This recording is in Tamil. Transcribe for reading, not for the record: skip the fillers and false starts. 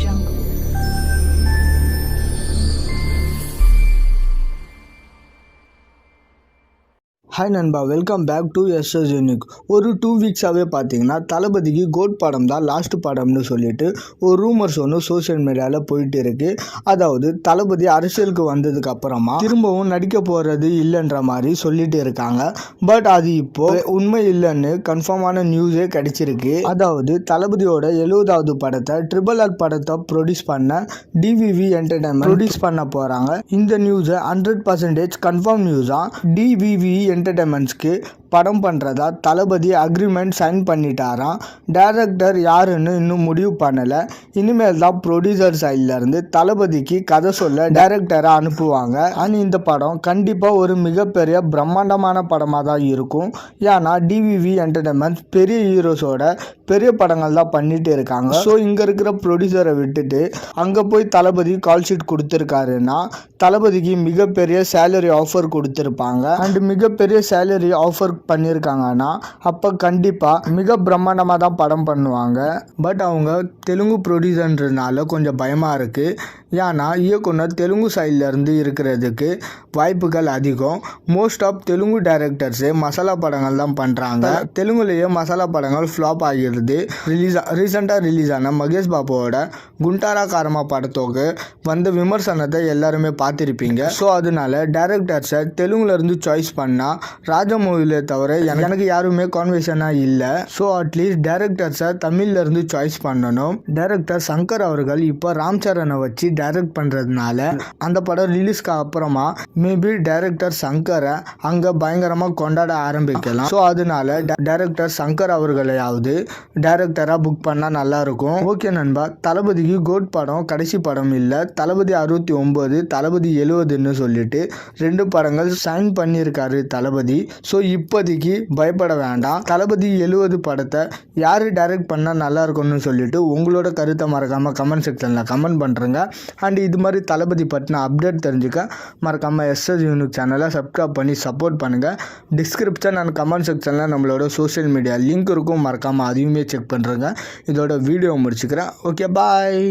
jungle. ஹாய் நண்பா, welcome back to SS unique. ஒரு 2 வீக்ஸாகவே பார்த்தீங்கன்னா தளபதிக்கு கோட் படம் தான் லாஸ்ட் படம்னு சொல்லிட்டு ஒரு ரூமர்ஸ் ஒன்று சோஷியல் மீடியாவில் போயிட்டு இருக்கு. அதாவது தளபதி அரசியலுக்கு வந்ததுக்கு அப்புறமா திரும்பவும் நடிக்க போகிறது இல்லைன்ற மாதிரி சொல்லிட்டு இருக்காங்க. பட் அது இப்போ உண்மை இல்லைன்னு கன்ஃபார்மான நியூஸே கிடைச்சிருக்கு. அதாவது தளபதியோட 70வது படத்தை RRR படத்தை ப்ரொடியூஸ் பண்ண டிவிவி என்டர்டைன்மெண்ட் ப்ரொடியூஸ் பண்ண போகிறாங்க. இந்த நியூஸை 100% கன்ஃபார்ம் நியூஸாக டிவிவி என்டர்டைன்மெண்ட்ஸ்க்கு படம் பண்ணுறதா தளபதி அக்ரிமெண்ட் சைன் பண்ணிட்டாராம். டைரக்டர் யாருன்னு இன்னும் முடிவு பண்ணலை. இனிமேல் தான் ப்ரொடியூசர் சைட்லேருந்து தளபதிக்கு கதை சொல்ல டைரக்டரை அனுப்புவாங்க. அண்ட் இந்த படம் கண்டிப்பாக ஒரு மிகப்பெரிய பிரம்மாண்டமான படமாக தான் இருக்கும். ஏன்னா டிவிவி என்டர்டைன்மெண்ட்ஸ் பெரிய ஹீரோஸோட பெரிய படங்கள் தான் பண்ணிட்டு இருக்காங்க. ஸோ இங்கே இருக்கிற ப்ரொடியூசரை விட்டுட்டு அங்கே போய் தளபதி கால் ஷீட் கொடுத்துருக்காருன்னா தளபதிக்கு மிகப்பெரிய சேலரி ஆஃபர் கொடுத்துருப்பாங்க. அண்ட் மிகப்பெரிய சேலரி ஆஃபர் பண்ணியிருக்காங்கன்னா அப்போ கண்டிப்பாக மிக பிரம்மாண்டமாக தான் படம் பண்ணுவாங்க. பட் அவங்க தெலுங்கு ப்ரொடியூசர்ன்றதுனால கொஞ்சம் பயமாக இருக்குது. ஏன்னா இயக்குனர் தெலுங்கு சைட்லேருந்து இருக்கிறதுக்கு வாய்ப்புகள் அதிகம். மோஸ்ட் ஆஃப் தெலுங்கு டைரக்டர்ஸே மசாலா படங்கள் தான் பண்ணுறாங்க. தெலுங்குலேயே மசாலா படங்கள் ஃப்ளாப் ஆகிடுது. ரீசெண்டாக ரிலீஸ் ஆன மகேஷ் பாபுவோட குண்டாரா காரமா படத்துக்கு வந்த விமர்சனத்தை எல்லாருமே பார்த்துருப்பீங்க. ஸோ அதனால டைரக்டர்ஸை தெலுங்குலேருந்து சாய்ஸ் பண்ணால் ராஜமௌலியை தவிர எனக்கு யாருமே கான்வென்ஷனாக இல்லை. ஸோ அட்லீஸ்ட் டைரக்டர்ஸை தமிழ்லேருந்து சாய்ஸ் பண்ணணும். டைரக்டர் சங்கர் அவர்கள் இப்போ ராம் சரணை வச்சு டைரக்ட் பண்ணுறதுனால அந்த படம் ரிலீஸ்க்கு அப்புறமா மேபி டைரக்டர் சங்கரை அங்கே பயங்கரமாக கொண்டாட ஆரம்பிக்கலாம். ஸோ அதனால டைரக்டர் சங்கர் அவர்களையாவது டைரக்டராக புக் பண்ணால் நல்லாயிருக்கும். ஓகே நண்பா, தளபதிக்கு கோட் படம் கடைசி படம் இல்லை. தளபதி 69, தளபதி 70ன்னு சொல்லிட்டு 2 படங்கள் சைன் பண்ணியிருக்காரு தளபதி. ஸோ இப்போதைக்கு பயப்பட வேண்டாம். தளபதி 70 படத்தை யார் டைரக்ட் பண்ணால் நல்லா இருக்கும்னு சொல்லிட்டு உங்களோட கருத்தை மறக்காமல் கமெண்ட் செக்ஷனில் கமெண்ட் பண்ணுறேங்க. அண்ட் இது மாதிரி தளபதி பற்றின அப்டேட் தெரிஞ்சுக்க மறக்காமல் எஸ்எஸ் யூனிக் சேனலை சப்ஸ்கிரைப் பண்ணி சப்போர்ட் பண்ணுங்கள். டிஸ்கிரிப்ஷன் அண்ட் கமெண்ட் செக்ஷனில் நம்மளோட சோஷியல் மீடியா லிங்க் இருக்கும், மறக்காமல் அதையுமே செக் பண்ணுறேங்க. இதோட வீடியோ முடிச்சுக்கிறேன். ஓகே, பாய்.